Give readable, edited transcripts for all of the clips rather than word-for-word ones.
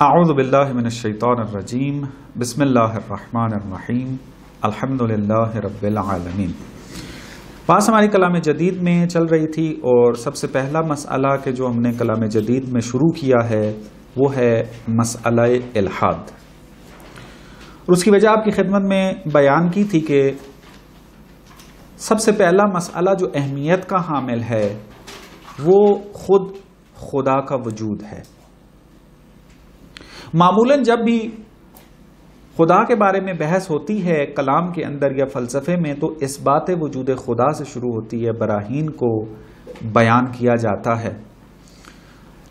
اعوذ باللہ من الشیطان الرجیم بسم اللہ الرحمن الرحیم الحمدللہ رب العالمین۔ بات ہماری کلام جدید میں چل رہی تھی اور سب سے پہلا مسئلہ کہ جو ہم نے کلام جدید میں شروع کیا ہے وہ ہے مسئلہ الحاد، اور اس کی وجہ آپ کی خدمت میں بیان کی تھی کہ سب سے پہلا مسئلہ جو اہمیت کا حامل ہے وہ خود خدا کا وجود ہے۔ معمولاً جب بھی خدا کے بارے میں بحث ہوتی ہے کلام کے اندر یا فلسفے میں تو اس بات وجود خدا سے شروع ہوتی ہے، براہین کو بیان کیا جاتا ہے،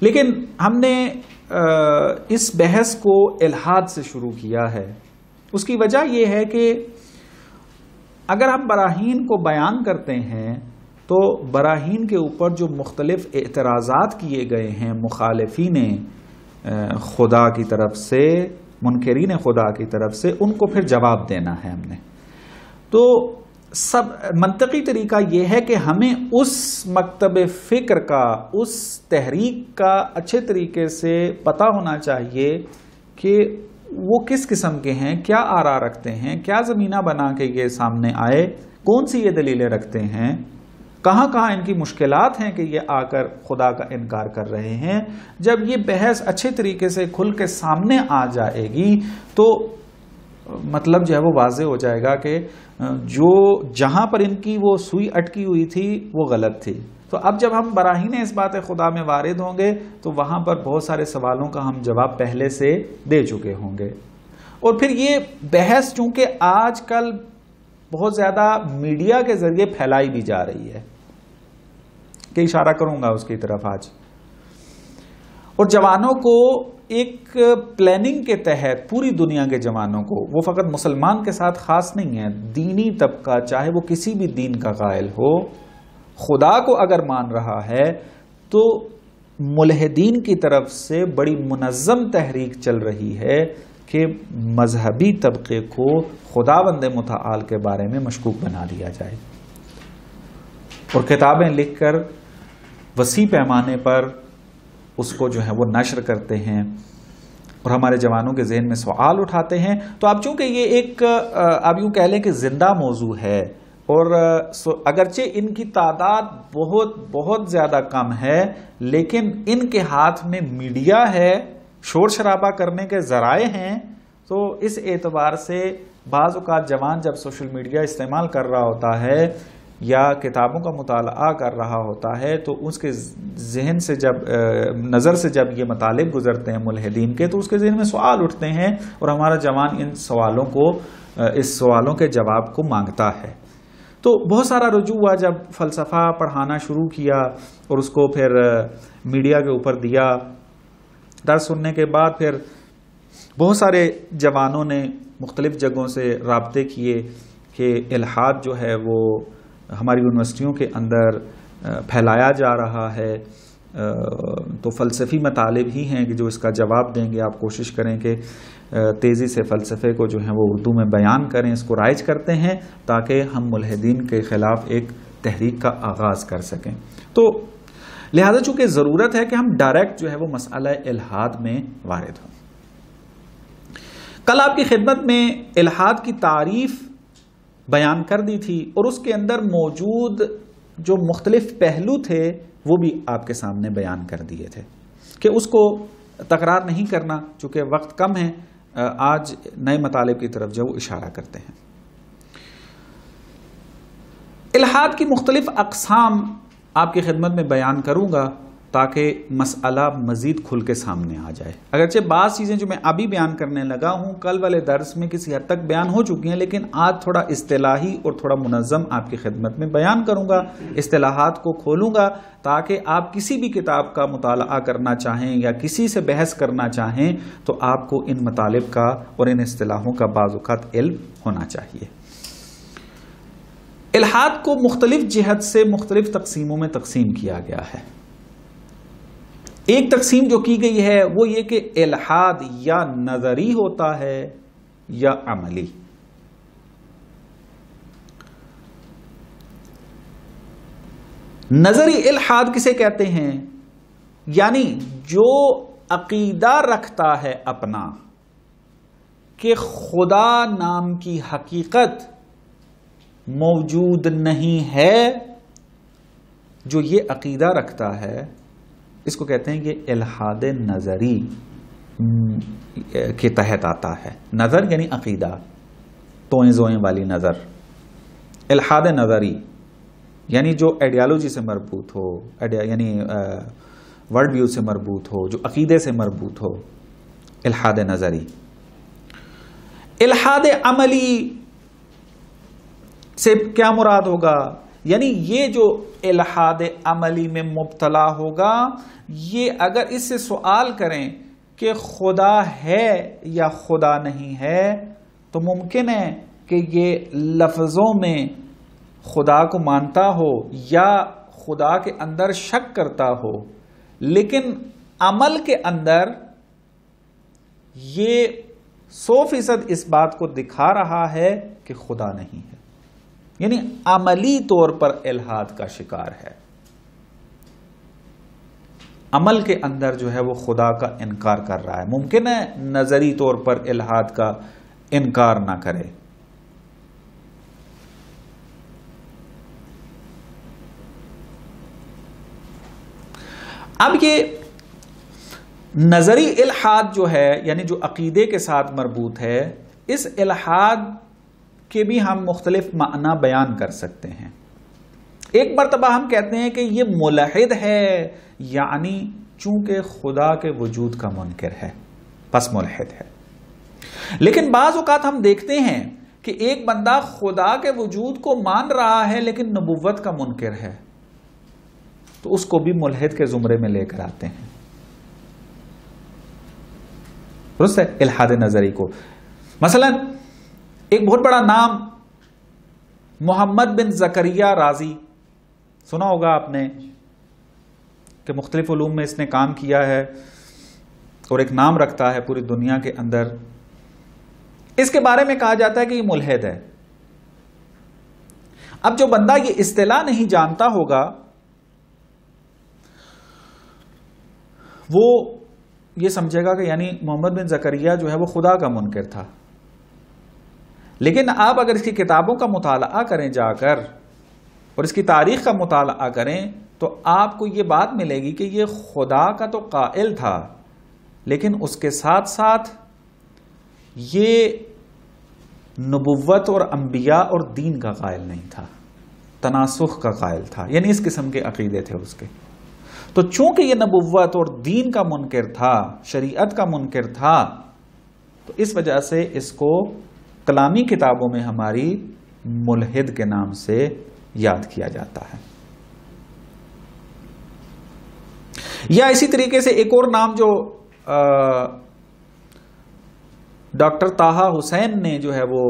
لیکن ہم نے اس بحث کو الحاد سے شروع کیا ہے۔ اس کی وجہ یہ ہے کہ اگر ہم براہین کو بیان کرتے ہیں تو براہین کے اوپر جو مختلف اعتراضات کیے گئے ہیں مخالفین خدا کی طرف سے، منکرین خدا کی طرف سے، ان کو پھر جواب دینا ہے ہم نے۔ تو سب منطقی طریقہ یہ ہے کہ ہمیں اس مکتب فکر کا، اس تحریک کا اچھے طریقے سے پتہ ہونا چاہیے کہ وہ کس قسم کے ہیں، کیا آرا رکھتے ہیں، کیا زمینہ بنا کے یہ سامنے آئے، کون سی یہ دلیلیں رکھتے ہیں، کہاں کہاں ان کی مشکلات ہیں کہ یہ آ کر خدا کا انکار کر رہے ہیں۔ جب یہ بحث اچھے طریقے سے کھل کے سامنے آ جائے گی تو مطلب جو ہے وہ واضح ہو جائے گا کہ جو جہاں پر ان کی وہ سوئی اٹکی ہوئی تھی وہ غلط تھی۔ تو اب جب ہم براہین اس بات خدا میں وارد ہوں گے تو وہاں پر بہت سارے سوالوں کا ہم جواب پہلے سے دے چکے ہوں گے۔ اور پھر یہ بحث چونکہ آج کل بہت زیادہ میڈیا کے ذریعے پھیلائی بھی جا رہی ہے کہ اشارہ کروں گا اس کی طرف آج، اور جوانوں کو ایک پلاننگ کے تحت پوری دنیا کے جوانوں کو، وہ فقط مسلمان کے ساتھ خاص نہیں ہے، دینی طبقہ چاہے وہ کسی بھی دین کا قائل ہو، خدا کو اگر مان رہا ہے تو ملحدین کی طرف سے بڑی منظم تحریک چل رہی ہے کہ مذہبی طبقے کو خداوند متعال کے بارے میں مشکوک بنا دیا جائے، اور کتابیں لکھ کر وسیع پیمانے پر اس کو جو ہے وہ نشر کرتے ہیں اور ہمارے جوانوں کے ذہن میں سوال اٹھاتے ہیں۔ تو اب چونکہ یہ ایک آپ یوں کہہ لیں کہ زندہ موضوع ہے، اور اگرچہ ان کی تعداد بہت بہت زیادہ کم ہے، لیکن ان کے ہاتھ میں میڈیا ہے، شور شرابہ کرنے کے ذرائع ہیں، تو اس اعتبار سے بعض اوقات جوان جب سوشل میڈیا استعمال کر رہا ہوتا ہے یا کتابوں کا مطالعہ کر رہا ہوتا ہے تو اس کے ذہن سے نظر سے جب یہ مطالب گزرتے ہیں ملحدین کے تو اس کے ذہن میں سوال اٹھتے ہیں، اور ہمارا جوان ان سوالوں کو، اس سوالوں کے جواب کو مانگتا ہے۔ تو بہت سارا رجوع ہوا جب فلسفہ پڑھانا شروع کیا اور اس کو پھر میڈیا کے اوپر دیا، درس سننے کے بعد پھر بہت سارے جوانوں نے مختلف جگہوں سے رابطے کیے کہ الحاد جو ہے وہ ہماری یونیورسٹیوں کے اندر پھیلایا جا رہا ہے، تو فلسفی مطالب ہی ہیں کہ جو اس کا جواب دیں گے۔ آپ کوشش کریں کہ تیزی سے فلسفے کو جو ہے وہ اردو میں بیان کریں، اس کو رائج کرتے ہیں تاکہ ہم ملحدین کے خلاف ایک تحریک کا آغاز کر سکیں۔ تو لہذا چونکہ ضرورت ہے کہ ہم ڈائریکٹ جو ہے وہ مسئلہ الحاد میں وارد ہوں۔ کل آپ کی خدمت میں الحاد کی تعریف بیان کر دی تھی، اور اس کے اندر موجود جو مختلف پہلو تھے وہ بھی آپ کے سامنے بیان کر دیے تھے کہ اس کو تکرار نہیں کرنا چونکہ وقت کم ہے، آج نئے مطالب کی طرف جو اشارہ کرتے ہیں۔ الحاد کی مختلف اقسام آپ کی خدمت میں بیان کروں گا تاکہ مسئلہ مزید کھل کے سامنے آ جائے۔ اگرچہ بعض چیزیں جو میں ابھی بیان کرنے لگا ہوں کل والے درس میں کسی حد تک بیان ہو چکی ہیں، لیکن آج تھوڑا اصطلاحی اور تھوڑا منظم آپ کی خدمت میں بیان کروں گا، اصطلاحات کو کھولوں گا تاکہ آپ کسی بھی کتاب کا مطالعہ کرنا چاہیں یا کسی سے بحث کرنا چاہیں تو آپ کو ان مطالب کا اور ان اصطلاحوں کا بعض اوقات علم ہونا چاہیے۔ الحاد کو مختلف جہت سے مختلف تقسیموں میں تقسیم کیا گیا ہے۔ ایک تقسیم جو کی گئی ہے وہ یہ کہ الحاد یا نظری ہوتا ہے یا عملی۔ نظری الحاد کسے کہتے ہیں؟ یعنی جو عقیدہ رکھتا ہے اپنا کہ خدا نام کی حقیقت موجود نہیں ہے، جو یہ عقیدہ رکھتا ہے اس کو کہتے ہیں یہ الحاد نظری کے تحت آتا ہے۔ نظر یعنی عقیدہ، توئیں زوئیں والی نظر۔ الحاد نظری یعنی جو آئیڈیالوجی سے مربوط ہو، یعنی ورلڈ ویو سے مربوط ہو، جو عقیدے سے مربوط ہو، الحاد نظری۔ الحاد عملی سے کیا مراد ہوگا؟ یعنی یہ جو الحاد عملی میں مبتلا ہوگا، یہ اگر اس سے سوال کریں کہ خدا ہے یا خدا نہیں ہے تو ممکن ہے کہ یہ لفظوں میں خدا کو مانتا ہو یا خدا کے اندر شک کرتا ہو، لیکن عمل کے اندر یہ 100% اس بات کو دکھا رہا ہے کہ خدا نہیں ہے، یعنی عملی طور پر الحاد کا شکار ہے۔ عمل کے اندر جو ہے وہ خدا کا انکار کر رہا ہے۔ ممکن ہے نظری طور پر الحاد کا انکار نہ کرے۔ اب یہ نظری الحاد جو ہے، یعنی جو عقیدے کے ساتھ مربوط ہے، اس الحاد کے بھی ہم مختلف معنی بیان کر سکتے ہیں۔ ایک مرتبہ ہم کہتے ہیں کہ یہ ملحد ہے، یعنی چونکہ خدا کے وجود کا منکر ہے پس ملحد ہے۔ لیکن بعض اوقات ہم دیکھتے ہیں کہ ایک بندہ خدا کے وجود کو مان رہا ہے لیکن نبوت کا منکر ہے، تو اس کو بھی ملحد کے زمرے میں لے کر آتے ہیں۔ درست ہے؟ الحاد نظری کو مثلا ایک بہت بڑا نام محمد بن زکریہ رازی، سنا ہوگا آپ نے کہ مختلف علوم میں اس نے کام کیا ہے اور ایک نام رکھتا ہے پوری دنیا کے اندر۔ اس کے بارے میں کہا جاتا ہے کہ یہ ملحد ہے۔ اب جو بندہ یہ اصطلاح نہیں جانتا ہوگا وہ یہ سمجھے گا کہ یعنی محمد بن زکریہ جو ہے وہ خدا کا منکر تھا۔ لیکن آپ اگر اس کی کتابوں کا مطالعہ کریں جا کر اور اس کی تاریخ کا مطالعہ کریں تو آپ کو یہ بات ملے گی کہ یہ خدا کا تو قائل تھا، لیکن اس کے ساتھ ساتھ یہ نبوت اور انبیاء اور دین کا قائل نہیں تھا، تناسخ کا قائل تھا، یعنی اس قسم کے عقیدے تھے اس کے۔ تو چونکہ یہ نبوت اور دین کا منکر تھا، شریعت کا منکر تھا، تو اس وجہ سے اس کو کلامی کتابوں میں ہماری ملحد کے نام سے یاد کیا جاتا ہے۔ یا اسی طریقے سے ایک اور نام جو ڈاکٹر طٰہٰ حسین نے جو ہے وہ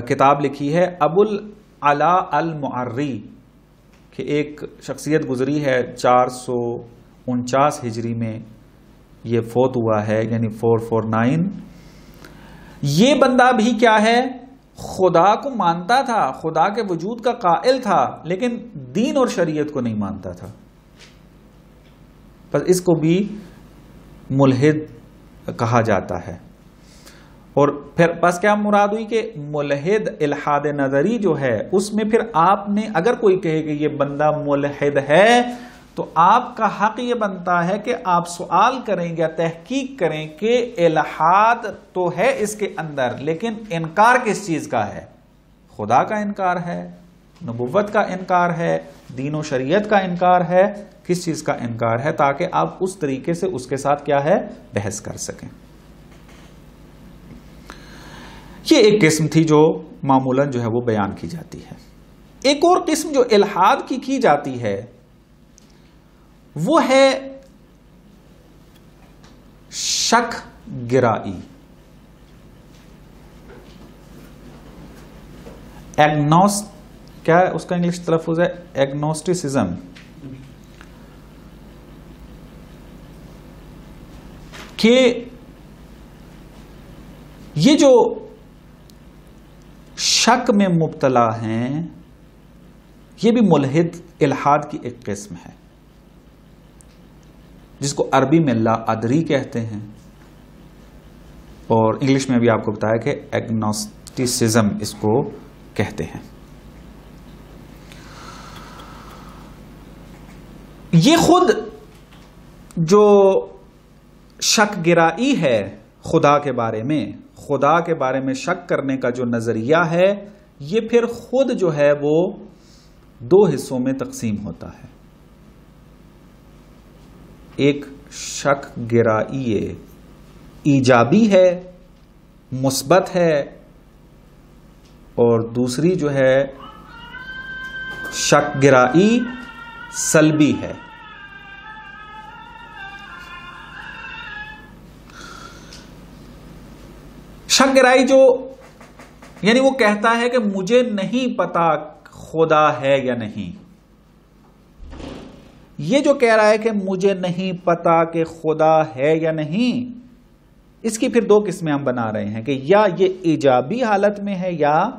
کتاب لکھی ہے ابو العلا المعری، کہ ایک شخصیت گزری ہے 449 ہجری میں یہ فوت ہوا ہے، یعنی 449۔ یہ بندہ بھی کیا ہے؟ خدا کو مانتا تھا، خدا کے وجود کا قائل تھا، لیکن دین اور شریعت کو نہیں مانتا تھا، بس اس کو بھی ملحد کہا جاتا ہے۔ اور پھر بس کیا مراد ہوئی کہ ملحد الحاد نظری جو ہے اس میں پھر آپ نے اگر کوئی کہے کہ یہ بندہ ملحد ہے تو آپ کا حق یہ بنتا ہے کہ آپ سوال کریں یا تحقیق کریں کہ الحاد تو ہے اس کے اندر، لیکن انکار کس چیز کا ہے؟ خدا کا انکار ہے، نبوت کا انکار ہے، دین و شریعت کا انکار ہے، کس چیز کا انکار ہے، تاکہ آپ اس طریقے سے اس کے ساتھ کیا ہے بحث کر سکیں۔ یہ ایک قسم تھی جو معمولاً جو ہے وہ بیان کی جاتی ہے۔ ایک اور قسم جو الحاد کی جاتی ہے وہ ہے شک گرائی، کیا ہے اس کا انگلش تلفظ ہے؟ ایگنوسٹسزم۔ کہ یہ جو شک میں مبتلا ہیں یہ بھی ملحد الحاد کی ایک قسم ہے۔ جس کو عربی میں لا ادری کہتے ہیں، اور انگلش میں بھی آپ کو بتایا کہ ایگنوسٹیسزم اس کو کہتے ہیں۔ یہ خود جو شک گرائی ہے خدا کے بارے میں، خدا کے بارے میں شک کرنے کا جو نظریہ ہے، یہ پھر خود جو ہے وہ دو حصوں میں تقسیم ہوتا ہے۔ ایک شک گرائی ایجابی ہے، مثبت ہے، اور دوسری جو ہے شک گرائی سلبی ہے۔ شک گرائی جو یعنی وہ کہتا ہے کہ مجھے نہیں پتا خدا ہے یا نہیں۔ یہ جو کہہ رہا ہے کہ مجھے نہیں پتا کہ خدا ہے یا نہیں، اس کی پھر دو قسمیں ہم بنا رہے ہیں کہ یا یہ ایجابی حالت میں ہے یا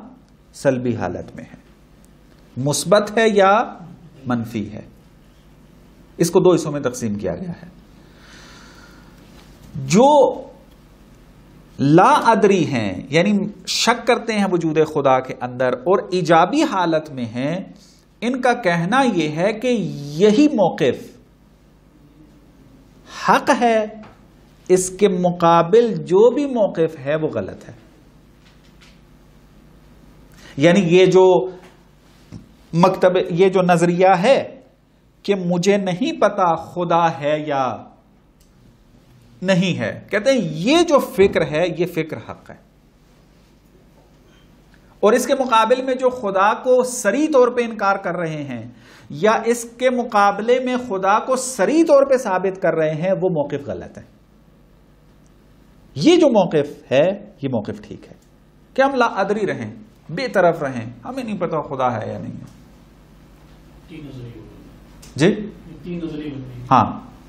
سلبی حالت میں ہے، مثبت ہے یا منفی ہے۔ اس کو دو حصوں میں تقسیم کیا گیا ہے۔ جو لا ادری ہیں یعنی شک کرتے ہیں وجود خدا کے اندر اور ایجابی حالت میں ہیں، ان کا کہنا یہ ہے کہ یہی موقف حق ہے، اس کے مقابل جو بھی موقف ہے وہ غلط ہے۔ یعنی یہ جو نظریہ ہے کہ مجھے نہیں پتا خدا ہے یا نہیں ہے، کہتے ہیں یہ جو فکر ہے یہ فکر حق ہے، اور اس کے مقابل میں جو خدا کو صریح طور پہ انکار کر رہے ہیں یا اس کے مقابلے میں خدا کو صریح طور پہ ثابت کر رہے ہیں، وہ موقف غلط ہے۔ یہ جو موقف ہے یہ موقف ٹھیک ہے کہ ہم لا ادری رہیں، بے طرف رہیں، ہمیں نہیں پتا خدا ہے یا نہیں ہے۔ جی ہاں،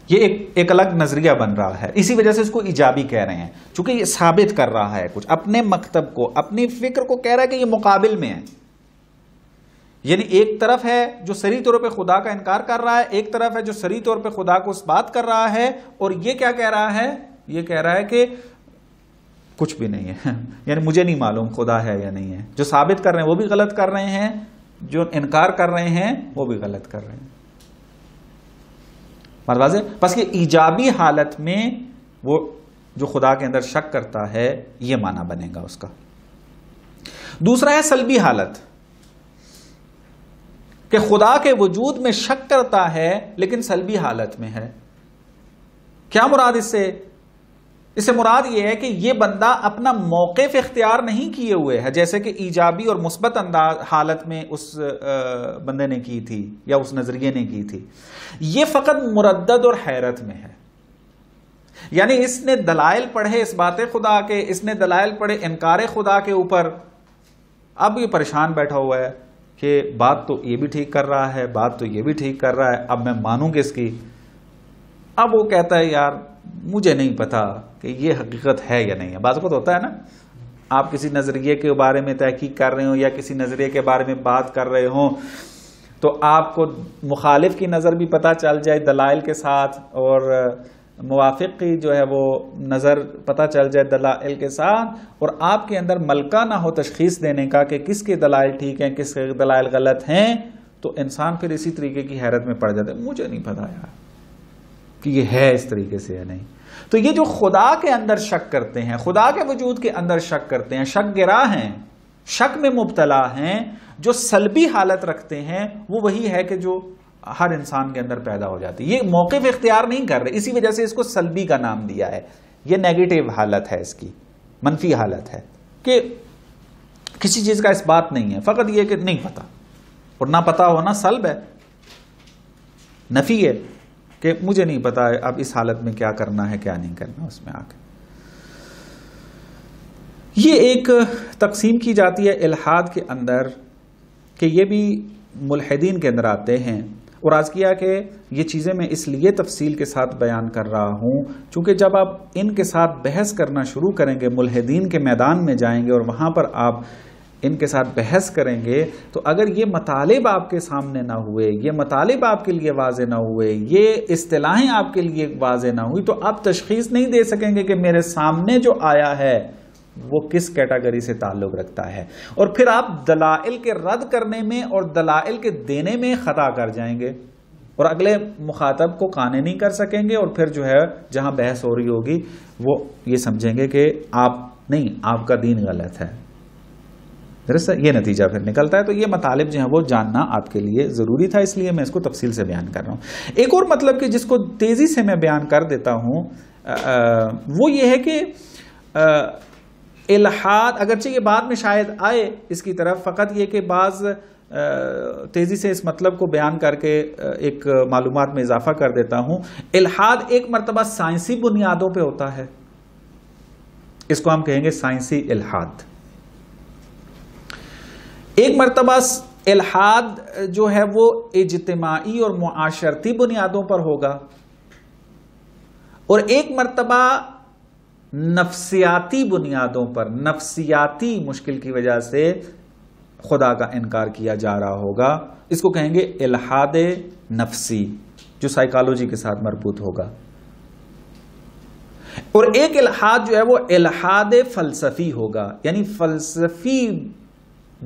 یہ ایک الگ نظریہ بن رہا ہے، اسی وجہ سے اس کو ایجابی کہہ رہے ہیں، چونکہ یہ ثابت کر رہا ہے کچھ اپنے مکتب کو، اپنی فکر کو کہہ رہا ہے کہ یہ مقابل میں ہے۔ یعنی ایک طرف ہے جو صریح طور پہ خدا کا انکار کر رہا ہے، ایک طرف ہے جو صریح طور پہ خدا کو اس بات کر رہا ہے، اور یہ کیا کہہ رہا ہے؟ یہ کہہ رہا ہے کہ کچھ بھی نہیں ہے، یعنی مجھے نہیں معلوم خدا ہے یا نہیں ہے۔ جو ثابت کر رہے ہیں وہ بھی غلط کر رہے ہیں، جو انکار کر رہے ہیں وہ بھی غلط کر رہے ہیں۔ واضح؟ بس یہ ایجابی حالت میں وہ جو خدا کے اندر شک کرتا ہے یہ معنی بنے گا اس کا۔ دوسرا ہے سلبی حالت، کہ خدا کے وجود میں شک کرتا ہے لیکن سلبی حالت میں ہے۔ کیا مراد اس سے مراد یہ ہے کہ یہ بندہ اپنا موقف اختیار نہیں کیے ہوئے ہے، جیسے کہ ایجابی اور مثبت حالت میں اس بندے نے کی تھی یا اس نظریے نے کی تھی۔ یہ فقط مردد اور حیرت میں ہے، یعنی اس نے دلائل پڑھے اس بات خدا کے، اس نے دلائل پڑھے انکار خدا کے اوپر، اب یہ پریشان بیٹھا ہوا ہے کہ بات تو یہ بھی ٹھیک کر رہا ہے، بات تو یہ بھی ٹھیک کر رہا ہے، اب میں مانوں کس کی؟ اب وہ کہتا ہے یار مجھے نہیں پتا کہ یہ حقیقت ہے یا نہیں ہے۔ بعض وقت ہوتا ہے نا، آپ کسی نظریے کے بارے میں تحقیق کر رہے ہوں یا کسی نظریے کے بارے میں بات کر رہے ہوں تو آپ کو مخالف کی نظر بھی پتہ چل جائے دلائل کے ساتھ، اور موافق کی جو ہے وہ نظر پتہ چل جائے دلائل کے ساتھ، اور آپ کے اندر ملکہ نہ ہو تشخیص دینے کا کہ کس کے دلائل ٹھیک ہیں کس کے دلائل غلط ہیں، تو انسان پھر اسی طریقے کی حیرت میں پڑ جاتا ہے، مجھے نہیں پتا یار کہ یہ ہے اس طریقے سے یا نہیں۔ تو یہ جو خدا کے اندر شک کرتے ہیں، خدا کے وجود کے اندر شک کرتے ہیں، شک گرا ہیں، شک میں مبتلا ہیں، جو سلبی حالت رکھتے ہیں، وہ وہی ہے کہ جو ہر انسان کے اندر پیدا ہو جاتی ہے۔ یہ موقف اختیار نہیں کر رہے، اسی وجہ سے اس کو سلبی کا نام دیا ہے۔ یہ نیگیٹو حالت ہے، اس کی منفی حالت ہے کہ کسی چیز کا اس بات نہیں ہے، فقط یہ کہ نہیں پتا، اور نہ پتا ہونا سلب ہے، نفی ہے کہ مجھے نہیں پتا ہے اب اس حالت میں کیا کرنا ہے کیا نہیں کرنا اس میں آ کے۔ یہ ایک تقسیم کی جاتی ہے الحاد کے اندر کہ یہ بھی ملحدین کے اندر آتے ہیں، اور آج کیا کہ یہ چیزیں میں اس لیے تفصیل کے ساتھ بیان کر رہا ہوں چونکہ جب آپ ان کے ساتھ بحث کرنا شروع کریں گے، ملحدین کے میدان میں جائیں گے اور وہاں پر آپ ان کے ساتھ بحث کریں گے تو اگر یہ مطالب آپ کے سامنے نہ ہوئے، یہ مطالب آپ کے لیے واضح نہ ہوئے، یہ اصطلاحیں آپ کے لیے واضح نہ ہوئی، تو آپ تشخیص نہیں دے سکیں گے کہ میرے سامنے جو آیا ہے وہ کس کیٹیگری سے تعلق رکھتا ہے، اور پھر آپ دلائل کے رد کرنے میں اور دلائل کے دینے میں خطا کر جائیں گے اور اگلے مخاطب کو قانع نہیں کر سکیں گے، اور پھر جو ہے جہاں بحث ہو رہی ہوگی وہ یہ سمجھیں گے کہ آپ کا دین غلط ہے. درست یہ نتیجہ پھر نکلتا ہے. تو یہ مطالب جو ہیں وہ جاننا آپ کے لیے ضروری تھا، اس لیے میں اس کو تفصیل سے بیان کر رہا ہوں. ایک اور مطلب کہ جس کو تیزی سے میں بیان کر دیتا ہوں وہ یہ ہے کہ الحاد، اگرچہ یہ بعد میں شاید آئے اس کی طرف، فقط یہ کہ بعض تیزی سے اس مطلب کو بیان کر کے ایک معلومات میں اضافہ کر دیتا ہوں. الحاد ایک مرتبہ سائنسی بنیادوں پہ ہوتا ہے، اس کو ہم کہیں گے سائنسی الحاد. ایک مرتبہ الحاد جو ہے وہ اجتماعی اور معاشرتی بنیادوں پر ہوگا، اور ایک مرتبہ نفسیاتی بنیادوں پر، نفسیاتی مشکل کی وجہ سے خدا کا انکار کیا جا رہا ہوگا. اس کو کہیں گے الحاد نفسی، جو سائیکالوجی کے ساتھ مربوط ہوگا. اور ایک الحاد جو ہے وہ الحاد فلسفی ہوگا، یعنی فلسفی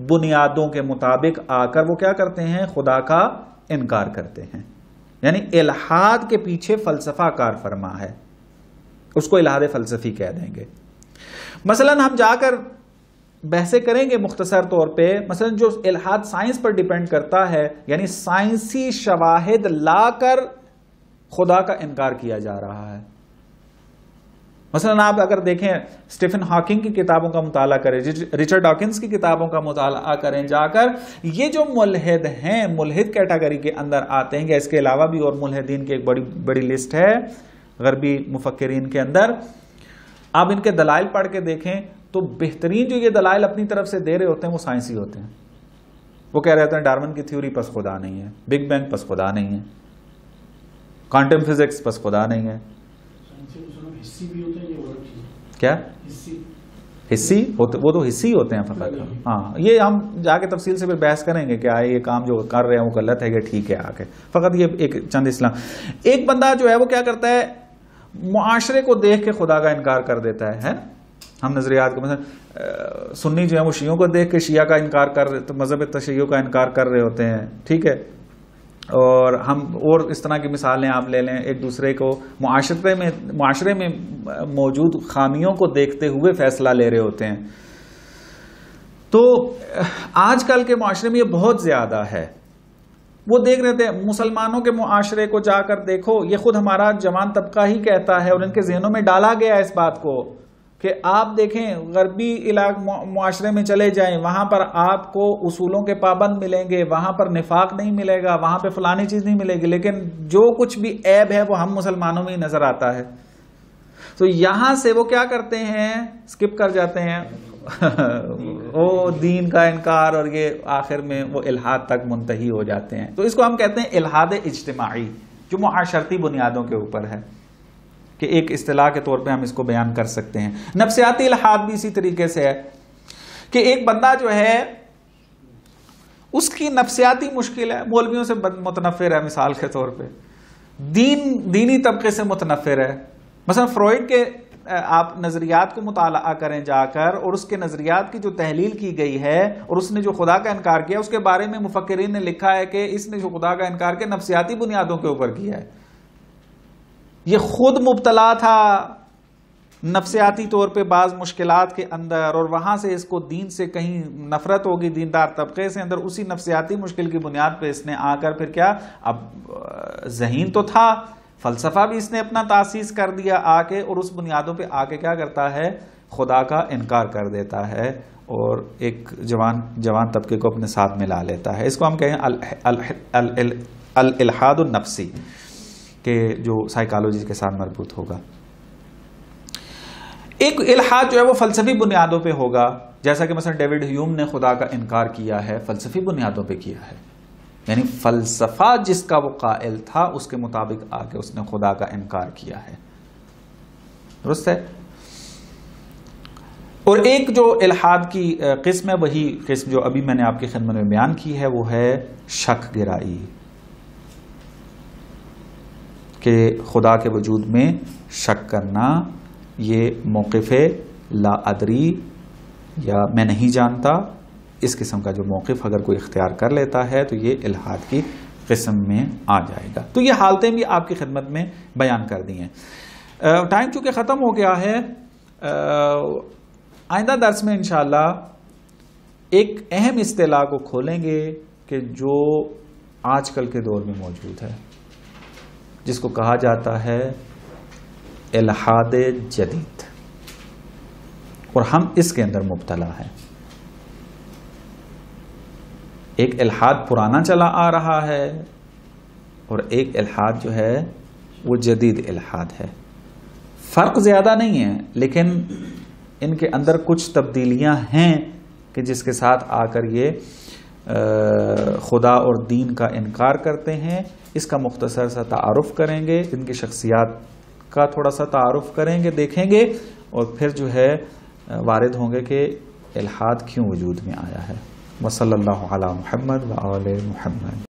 بنیادوں کے مطابق آ کر وہ کیا کرتے ہیں؟ خدا کا انکار کرتے ہیں. یعنی الحاد کے پیچھے فلسفہ کار فرما ہے، اس کو الحاد فلسفی کہہ دیں گے. مثلا ہم جا کر بحثیں کریں گے مختصر طور پہ. مثلا جو الحاد سائنس پر ڈیپینڈ کرتا ہے، یعنی سائنسی شواہد لا کر خدا کا انکار کیا جا رہا ہے. مثلا آپ اگر دیکھیں اسٹیفن ہاکنگ کی کتابوں کا مطالعہ کریں، رچرڈ ڈاکنز کی کتابوں کا مطالعہ کریں جا کر، یہ جو ملحد ہیں، ملحد کیٹیگری کے اندر آتے ہیں، یا اس کے علاوہ بھی اور ملحدین کی ایک بڑی لسٹ ہے غربی مفکرین کے اندر. آپ ان کے دلائل پڑھ کے دیکھیں تو بہترین جو یہ دلائل اپنی طرف سے دے رہے ہوتے ہیں وہ سائنسی ہوتے ہیں. وہ کہہ رہے ہوتے ہیں ڈارون کی تھیوری پس خدا نہیں ہے، بگ بینگ پس خدا نہیں ہے، کوانٹم فزکس پس خدا نہیں ہے. کیا حصی ہوتے؟ وہ تو حصی ہوتے ہیں فقط. ہاں، یہ ہم جا کے تفصیل سے پھر بحث کریں گے کہ یہ کام جو کر رہے ہیں وہ غلط ہے کہ ٹھیک ہے. آگے فقط یہ ایک چند اسلام. ایک بندہ جو ہے وہ کیا کرتا ہے؟ معاشرے کو دیکھ کے خدا کا انکار کر دیتا ہے. ہم نظریات کو مثلا سنی جو ہے وہ شیعوں کو دیکھ کے شیعہ کا انکار کر رہے، تو مذہب تشیع کا انکار کر رہے ہوتے ہیں. ٹھیک ہے. اور ہم اور اس طرح کی مثالیں آپ لے لیں. ایک دوسرے کو معاشرے میں موجود خامیوں کو دیکھتے ہوئے فیصلہ لے رہے ہوتے ہیں. تو آج کل کے معاشرے میں یہ بہت زیادہ ہے. وہ دیکھ رہے تھے مسلمانوں کے معاشرے کو جا کر دیکھو، یہ خود ہمارا جوان طبقہ ہی کہتا ہے اور ان کے ذہنوں میں ڈالا گیا اس بات کو کہ آپ دیکھیں غربی معاشرے میں چلے جائیں، وہاں پر آپ کو اصولوں کے پابند ملیں گے، وہاں پر نفاق نہیں ملے گا، وہاں پہ فلانی چیز نہیں ملے گی، لیکن جو کچھ بھی عیب ہے وہ ہم مسلمانوں میں ہی نظر آتا ہے. تو یہاں سے وہ کیا کرتے ہیں؟ اسکپ کر جاتے ہیں وہ دین کا انکار، اور یہ آخر میں وہ الحاد تک منتہی ہو جاتے ہیں. تو اس کو ہم کہتے ہیں الحاد اجتماعی، جو معاشرتی بنیادوں کے اوپر ہے، کہ ایک اصطلاح کے طور پہ ہم اس کو بیان کر سکتے ہیں. نفسیاتی الحاد بھی اسی طریقے سے ہے کہ ایک بندہ جو ہے اس کی نفسیاتی مشکل ہے، مولویوں سے متنفر ہے، مثال کے طور پہ دینی طبقے سے متنفر ہے. مثلا فروئڈ کے آپ نظریات کو مطالعہ کریں جا کر، اور اس کے نظریات کی جو تحلیل کی گئی ہے اور اس نے جو خدا کا انکار کیا، اس کے بارے میں مفکرین نے لکھا ہے کہ اس نے جو خدا کا انکار کیا نفسیاتی بنیادوں کے اوپر کیا ہے. یہ خود مبتلا تھا نفسیاتی طور پہ بعض مشکلات کے اندر، اور وہاں سے اس کو دین سے کہیں نفرت ہوگی، دیندار طبقے سے اندر، اسی نفسیاتی مشکل کی بنیاد پہ اس نے آ کر پھر کیا، اب ذہین تو تھا، فلسفہ بھی اس نے اپنا تاسیس کر دیا آ کے، اور اس بنیادوں پہ آ کے کیا کرتا ہے؟ خدا کا انکار کر دیتا ہے اور ایک جوان طبقے کو اپنے ساتھ ملا لیتا ہے. اس کو ہم کہیں الالحاد النفسی، کہ جو سائیکالوجی کے ساتھ مربوط ہوگا. ایک الحاد جو ہے وہ فلسفی بنیادوں پہ ہوگا، جیسا کہ مثلا ڈیوڈ ہیوم نے خدا کا انکار کیا ہے، فلسفی بنیادوں پہ کیا ہے. یعنی فلسفہ جس کا وہ قائل تھا اس کے مطابق آ کے اس نے خدا کا انکار کیا ہے. درست ہے. اور ایک جو الحاد کی قسم ہے، وہی قسم جو ابھی میں نے آپ کی خدمت میں بیان کی ہے، وہ ہے شک گرائی، کہ خدا کے وجود میں شک کرنا، یہ موقف لا ادری یا میں نہیں جانتا، اس قسم کا جو موقف اگر کوئی اختیار کر لیتا ہے تو یہ الحاد کی قسم میں آ جائے گا۔ تو یہ حالتیں بھی آپ کی خدمت میں بیان کر دی ہیں۔ ٹائم چونکہ ختم ہو گیا ہے، آئندہ درس میں انشاءاللہ ایک اہم اصطلاح کو کھولیں گے کہ جو آج کل کے دور میں موجود ہے، جس کو کہا جاتا ہے الحاد جدید، اور ہم اس کے اندر مبتلا ہیں۔ ایک الحاد پرانا چلا آ رہا ہے اور ایک الحاد جو ہے وہ جدید الحاد ہے۔ فرق زیادہ نہیں ہے، لیکن ان کے اندر کچھ تبدیلیاں ہیں کہ جس کے ساتھ آ کر یہ خدا اور دین کا انکار کرتے ہیں۔ اس کا مختصر سا تعارف کریں گے، ان کی شخصیات کا تھوڑا سا تعارف کریں گے، دیکھیں گے، اور پھر جو ہے وارد ہوں گے کہ الحاد کیوں وجود میں آیا ہے۔ وصلی اللہ علی محمد و آل محمد۔